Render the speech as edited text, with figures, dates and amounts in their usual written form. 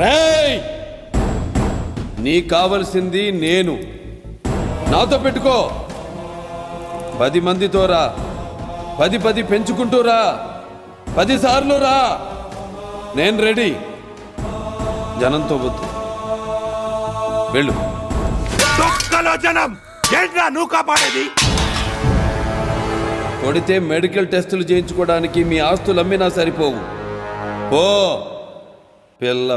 రేయ్, నీ కావలసింది నేను. నాతో పెట్టుకో. 10 మందితో రా, 10 పెంచుకుంటూ రా, 10 సార్లు రా. నేను రెడీ. జనంతో వద్దు, వెళ్ళు. జనం ఏంట్రా నువ్వు కాపాడేది? కొడితే మెడికల్ టెస్టులు చేయించుకోవడానికి మీ ఆస్తులు అమ్మినా సరిపోవు. పో పిల్ల